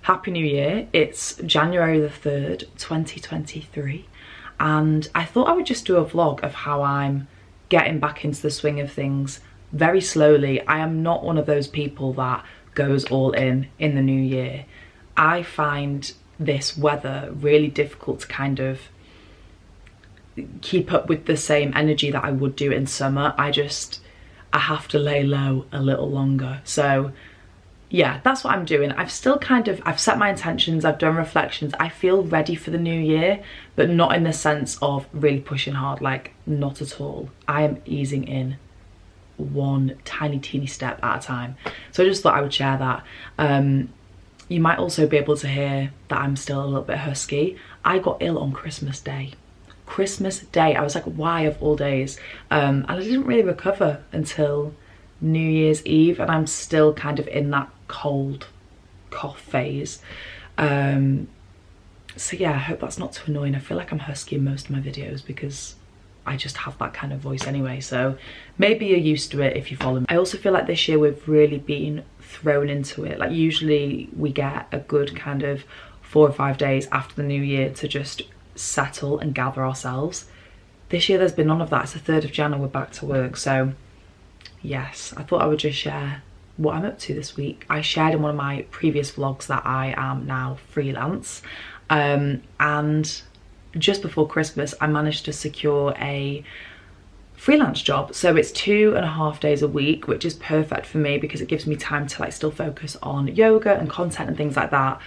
Happy New Year. It's January the 3rd, 2023, and I thought I would just do a vlog of how I'm getting back into the swing of things very slowly. I am not one of those people that goes all in the new year. I find this weather really difficult to kind of keep up with the same energy that I would do in summer. I have to lay low a little longer. So yeah, that's what I'm doing. I've set my intentions, I've done reflections. I feel ready for the new year, but not in the sense of really pushing hard, like not at all. I am easing in one tiny teeny step at a time. So I just thought I would share that. You might also be able to hear that I'm still a little bit husky. I got ill on Christmas Day. Christmas Day, I was like, why of all days? And I didn't really recover until New Year's Eve, and I'm still kind of in that cold cough phase. So yeah, I hope that's not too annoying. I feel like I'm husky in most of my videos because I just have that kind of voice anyway, so maybe you're used to it if you follow me. I also feel like this year we've really been thrown into it. Like usually we get a good kind of 4 or 5 days after the new year to just settle and gather ourselves. This year there's been none of that. It's the 3rd of January, we're back to work. So yes, I thought I would just share what I'm up to this week. I shared in one of my previous vlogs that I am now freelance, and just before Christmas I managed to secure a freelance job. So it's 2.5 days a week, which is perfect for me because it gives me time to like still focus on yoga and content and things like that.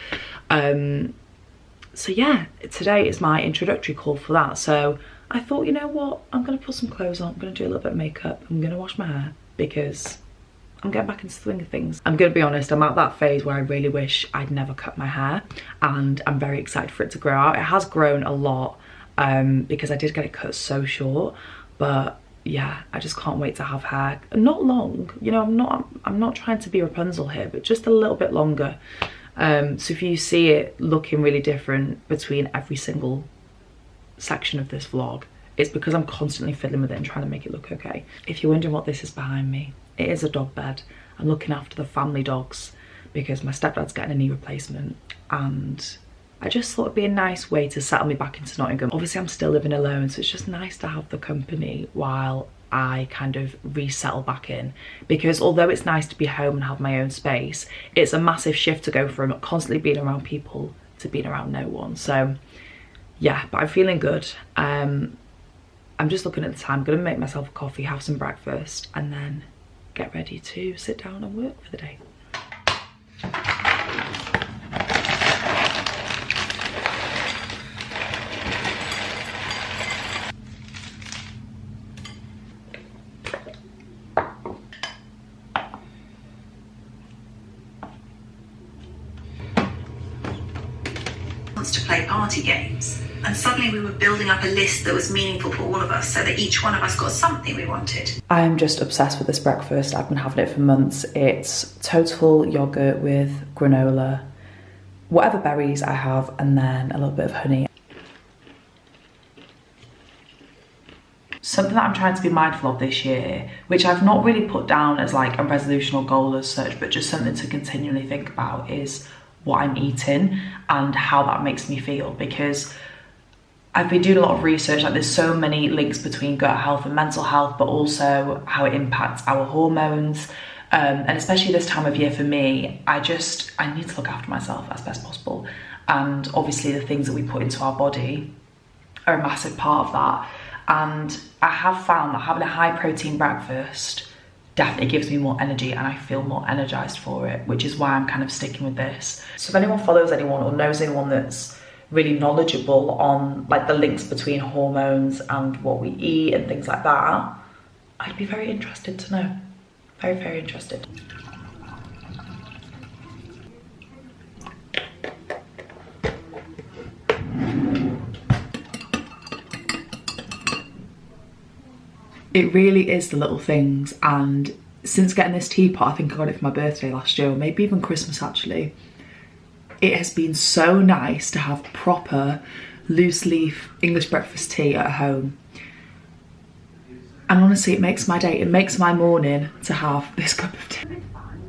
So yeah, today is my introductory call for that. So I thought, you know what, I'm gonna put some clothes on, I'm gonna do a little bit of makeup, I'm gonna wash my hair because I'm getting back into the swing of things. I'm gonna be honest, I'm at that phase where I really wish I'd never cut my hair, and I'm very excited for it to grow out. It has grown a lot because I did get it cut so short, but yeah, I just can't wait to have hair. Not long, you know, I'm not trying to be Rapunzel here, but just a little bit longer. So if you see it looking really different between every single section of this vlog, it's because I'm constantly fiddling with it and trying to make it look okay. If you're wondering what this is behind me, it is a dog bed. I'm looking after the family dogs because my stepdad's getting a knee replacement, and I just thought it'd be a nice way to settle me back into Nottingham. Obviously I'm still living alone, so it's just nice to have the company while I kind of resettle back in, because although it's nice to be home and have my own space, it's a massive shift to go from constantly being around people to being around no one. So yeah, but I'm feeling good. I'm just looking at the time. I'm gonna make myself a coffee, have some breakfast, and then get ready to sit down and work for the day. To play party games, and suddenly we were building up a list that was meaningful for all of us, so that each one of us got something we wanted. I'm just obsessed with this breakfast. I've been having it for months. It's total yogurt with granola, whatever berries I have, and then a little bit of honey. Something that I'm trying to be mindful of this year, which I've not really put down as like a resolution or goal as such, but just something to continually think about, is what I'm eating and how that makes me feel, because I've been doing a lot of research. Like there's so many links between gut health and mental health, but also how it impacts our hormones, and especially this time of year for me, I need to look after myself as best possible, and obviously the things that we put into our body are a massive part of that. And I have found that having a high protein breakfast definitely gives me more energy, and I feel more energized for it, which is why I'm kind of sticking with this. So if anyone follows anyone or knows anyone that's really knowledgeable on like the links between hormones and what we eat and things like that, I'd be very interested to know. Very, very interested. It really is the little things, and since getting this teapot, I think I got it for my birthday last year, or maybe even Christmas actually, it has been so nice to have proper loose leaf English breakfast tea at home. And honestly, it makes my day, it makes my morning to have this cup of tea.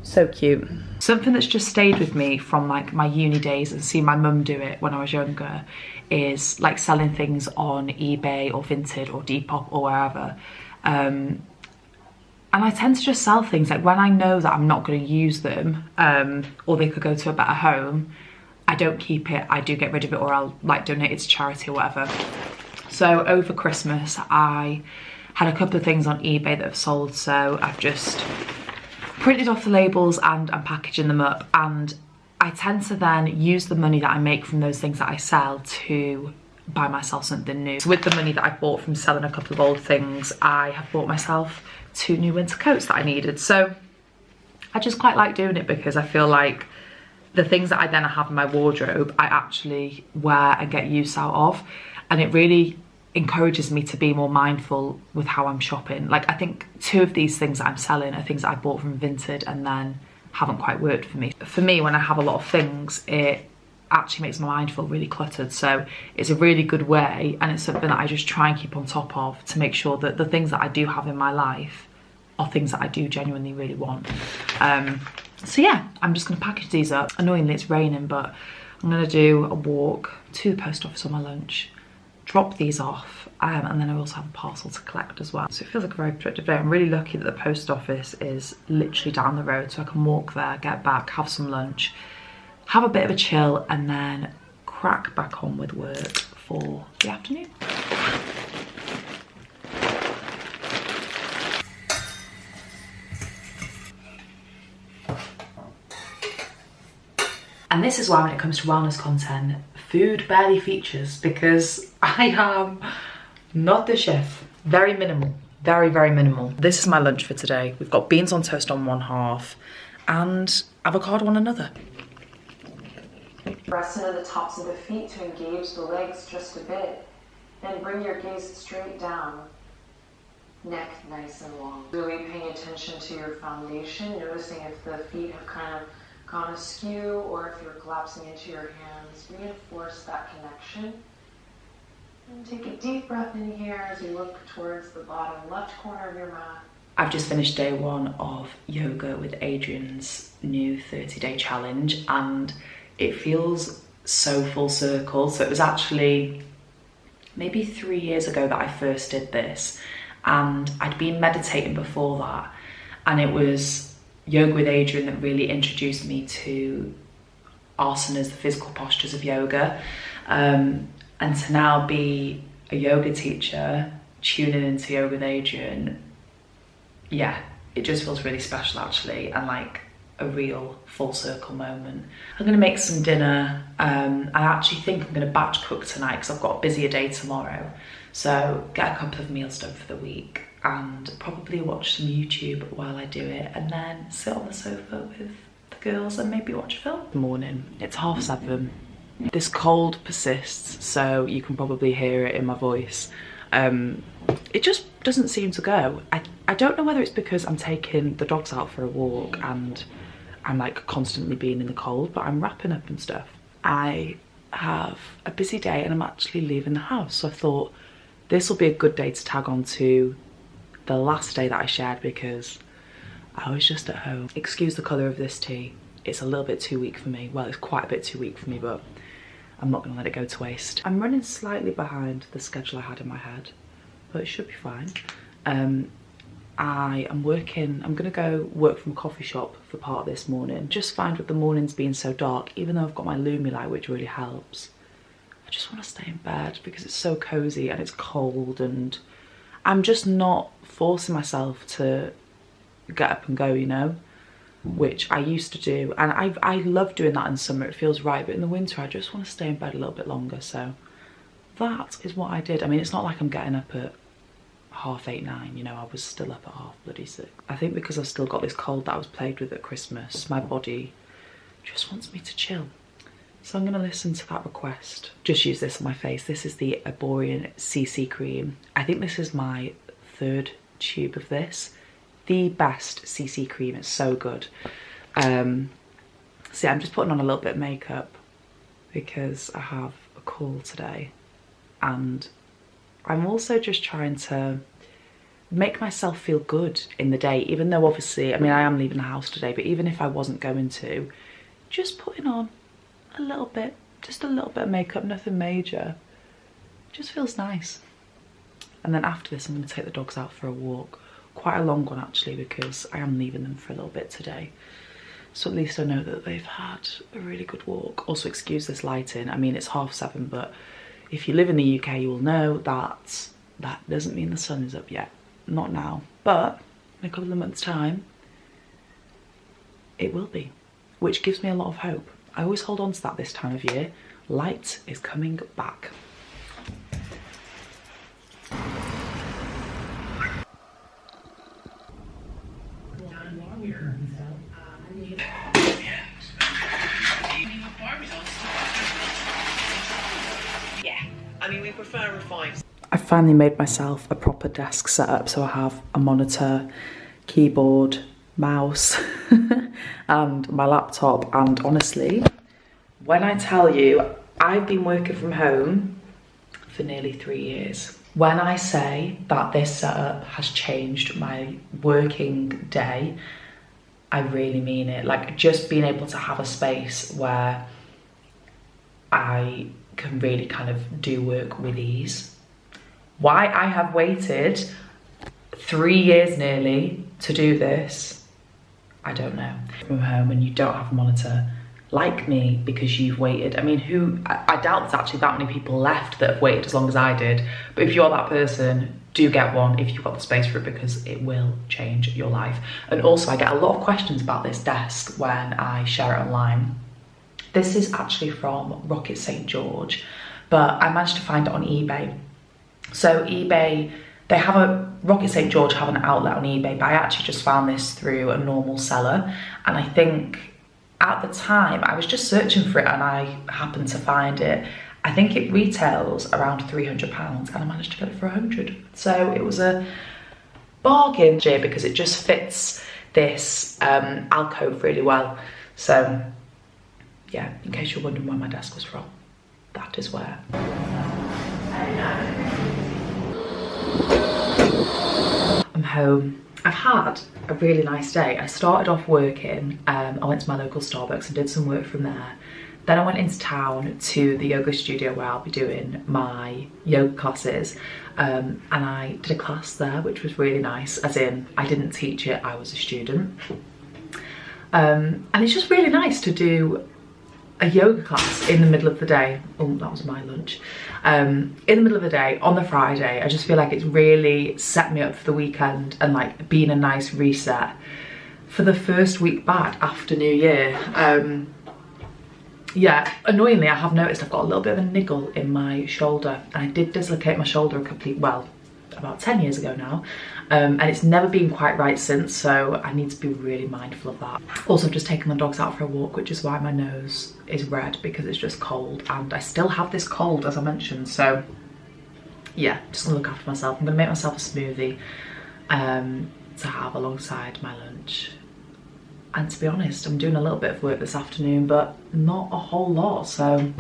So cute. Something that's just stayed with me from like my uni days and seeing my mum do it when I was younger is like selling things on eBay or Vinted or Depop or wherever. And I tend to just sell things like when I know that I'm not going to use them, or they could go to a better home, I don't keep it. I do get rid of it, or I'll like donate it to charity or whatever. So over Christmas, I had a couple of things on eBay that have sold, so I've just printed off the labels and I'm packaging them up, and I tend to then use the money that I make from those things that I sell to buy myself something new. So with the money that I bought from selling a couple of old things, I have bought myself 2 new winter coats that I needed. So I just quite like doing it because I feel like the things that I then have in my wardrobe, I actually wear and get use out of. And it really encourages me to be more mindful with how I'm shopping. Like I think 2 of these things that I'm selling are things that I bought from Vinted and then haven't quite worked for me. For me, when I have a lot of things, it actually makes my mind feel really cluttered. So it's a really good way, and it's something that I just try and keep on top of to make sure that the things that I do have in my life are things that I do genuinely really want. So yeah, I'm just gonna package these up. Annoyingly, it's raining, but I'm gonna do a walk to the post office on my lunch, drop these off, and then I also have a parcel to collect as well. So it feels like a very productive day. I'm really lucky that the post office is literally down the road, so I can walk there, get back, have some lunch, have a bit of a chill, and then crack back on with work for the afternoon. And this is why when it comes to wellness content, food barely features, because I am not the chef. Very minimal, very, very minimal. This is my lunch for today. We've got beans on toast on one half and avocado on another. Press into the tops of the feet to engage the legs just a bit. Then bring your gaze straight down. Neck nice and long. Really paying attention to your foundation, noticing if the feet have kind of gone askew or if you're collapsing into your hands. Reinforce that connection. And take a deep breath in here as you look towards the bottom left corner of your mat. I've just finished day 1 of yoga with Adrian's new 30-day challenge, and it feels so full circle. So it was actually maybe 3 years ago that I first did this, and I'd been meditating before that, and it was yoga with Adrian that really introduced me to asanas, the physical postures of yoga, and to now be a yoga teacher, tuning into yoga with Adrian, yeah, it just feels really special actually, and like a real full circle moment. I'm gonna make some dinner. I actually think I'm gonna batch cook tonight because I've got a busier day tomorrow. So get a couple of meals done for the week and probably watch some YouTube while I do it, and then sit on the sofa with the girls and maybe watch a film. Morning, it's 7:30. This cold persists, so you can probably hear it in my voice. It just doesn't seem to go. I don't know whether it's because I'm taking the dogs out for a walk and I'm like constantly being in the cold, but I'm wrapping up and stuff. I have a busy day and I'm actually leaving the house, so I thought this will be a good day to tag on to the last day that I shared because I was just at home. Excuse the colour of this tea. It's a little bit too weak for me. Well, it's quite a bit too weak for me, but I'm not gonna let it go to waste. I'm running slightly behind the schedule I had in my head, but it should be fine. I'm gonna go work from a coffee shop for part of this morning. Just find with the mornings being so dark, even though I've got my Lumi light, which really helps, I just wanna stay in bed because it's so cozy and it's cold, and I'm just not forcing myself to get up and go, you know, which I used to do. And I love doing that in summer, it feels right, but in the winter I just want to stay in bed a little bit longer. So that is what I did. I mean, it's not like I'm getting up at 8:30, 9, you know, I was still up at 6:30. I think because I've still got this cold that I was plagued with at Christmas, my body just wants me to chill. So I'm gonna listen to that request. Just use this on my face. This is the Arborian CC cream. I think this is my 3rd tube of this. The best CC cream, it's so good. So yeah, I'm just putting on a little bit of makeup because I have a call today, and I'm also just trying to make myself feel good in the day, even though obviously, I mean, I am leaving the house today, but even if I wasn't going to, just putting on a little bit, just a little bit of makeup, nothing major, just feels nice. And then after this, I'm going to take the dogs out for a walk, quite a long one actually, because I am leaving them for a little bit today. So at least I know that they've had a really good walk. Also, excuse this lighting. I mean, it's 7:30, but if you live in the UK, you will know that that doesn't mean the sun is up yet. Not now, but in a couple of months' time, it will be, which gives me a lot of hope. I always hold on to that this time of year. Light is coming back. I mean, we prefer refined. I finally made myself a proper desk setup, so I have a monitor, keyboard, mouse, and my laptop. And honestly, when I tell you, I've been working from home for nearly 3 years. When I say that this setup has changed my working day, I really mean it. Like, just being able to have a space where I can really kind of do work with ease. Why I have waited 3 years nearly to do this, I don't know. From home and you don't have a monitor like me because you've waited. I mean, I doubt there's actually that many people left that have waited as long as I did. But if you're that person, do get one if you've got the space for it, because it will change your life. And also, I get a lot of questions about this desk when I share it online. This is actually from Rocket St. George, but I managed to find it on eBay. So eBay, they have Rocket St. George have an outlet on eBay, but I actually just found this through a normal seller. And I think at the time, I was just searching for it and I happened to find it. I think it retails around £300 and I managed to get it for 100. So it was a bargain because it just fits this alcove really well. So yeah, in case you're wondering where my desk was from, that is where. I'm home. I've had a really nice day. I started off working, I went to my local Starbucks and did some work from there. Then I went into town to the yoga studio where I'll be doing my yoga classes. And I did a class there, which was really nice, as in I didn't teach it, I was a student. And it's just really nice to do a yoga class in the middle of the day. Oh, that was my lunch. In the middle of the day on the Friday. I just feel like it's really set me up for the weekend and like being a nice reset for the first week back after New Year. Yeah, annoyingly, I have noticed I've got a little bit of a niggle in my shoulder, and I did dislocate my shoulder about 10 years ago now, and it's never been quite right since, so I need to be really mindful of that. Also, I've just taken the dogs out for a walk, which is why my nose is red, because it's just cold, and I still have this cold, as I mentioned. So yeah, just gonna look after myself. I'm gonna make myself a smoothie to have alongside my lunch. And to be honest, I'm doing a little bit of work this afternoon, but not a whole lot, so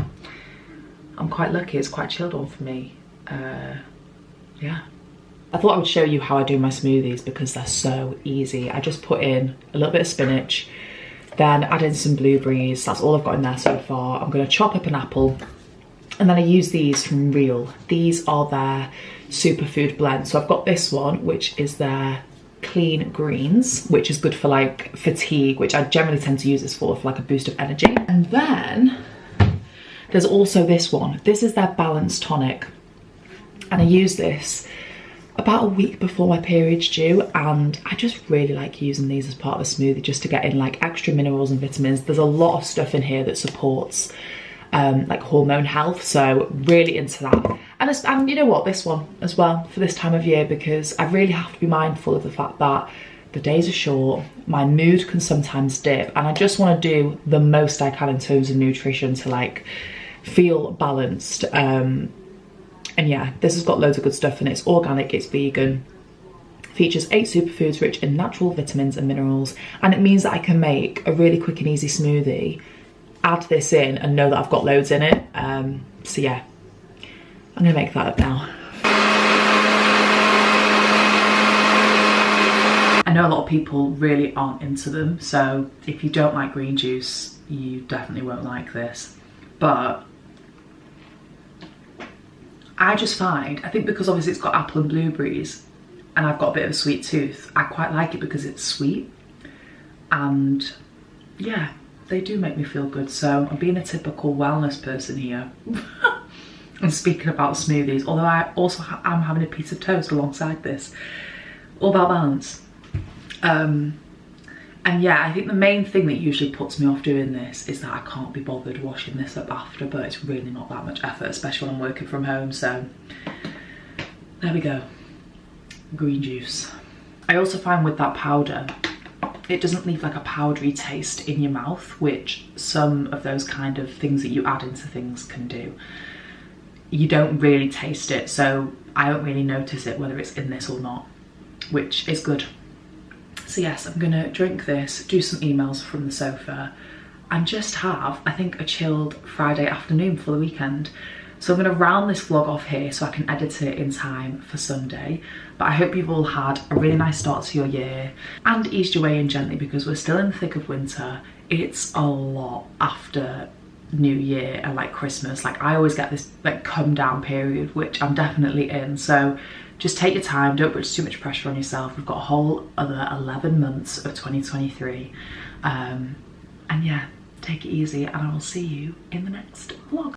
I'm quite lucky. It's quite chilled on for me. Yeah. I thought I would show you how I do my smoothies because they're so easy. I just put in a little bit of spinach, then add in some blueberries. That's all I've got in there so far. I'm gonna chop up an apple, and then I use these from Real. These are their superfood blend. So I've got this one, which is their clean greens, which is good for like fatigue, which I generally tend to use this for like a boost of energy. And then there's also this one. This is their balanced tonic, and I use this about a week before my period's due, and I just really like using these as part of a smoothie just to get in like extra minerals and vitamins. There's a lot of stuff in here that supports like hormone health, so really into that. And you know what, this one as well for this time of year, because I really have to be mindful of the fact that the days are short, my mood can sometimes dip, and I just want to do the most I can in terms of nutrition to like feel balanced. And yeah, this has got loads of good stuff in it. It's organic, it's vegan, features 8 superfoods rich in natural vitamins and minerals, and it means that I can make a really quick and easy smoothie, add this in and know that I've got loads in it. So yeah, I'm gonna make that up now. know a lot of people really aren't into them, so if you don't like green juice, you definitely won't like this. But I just find, I think because obviously it's got apple and blueberries and I've got a bit of a sweet tooth, I quite like it because it's sweet. And yeah, they do make me feel good. So I'm being a typical wellness person here. And speaking about smoothies, although I also am having a piece of toast alongside this. All about balance. And yeah, I think the main thing that usually puts me off doing this is that I can't be bothered washing this up after, but it's really not that much effort, especially when I'm working from home. So there we go, green juice. I also find with that powder, it doesn't leave like a powdery taste in your mouth, which some of those kind of things that you add into things can do. You don't really taste it, so I don't really notice it whether it's in this or not, which is good. So yes, I'm gonna drink this, do some emails from the sofa, and just have, I think, a chilled Friday afternoon for the weekend. So I'm gonna round this vlog off here so I can edit it in time for Sunday. But I hope you've all had a really nice start to your year and eased your way in gently, because we're still in the thick of winter. It's a lot after New Year and like Christmas. Like I always get this like come down period, which I'm definitely in. So just take your time, don't put too much pressure on yourself. We've got a whole other 11 months of 2023. And yeah, take it easy, and I will see you in the next vlog.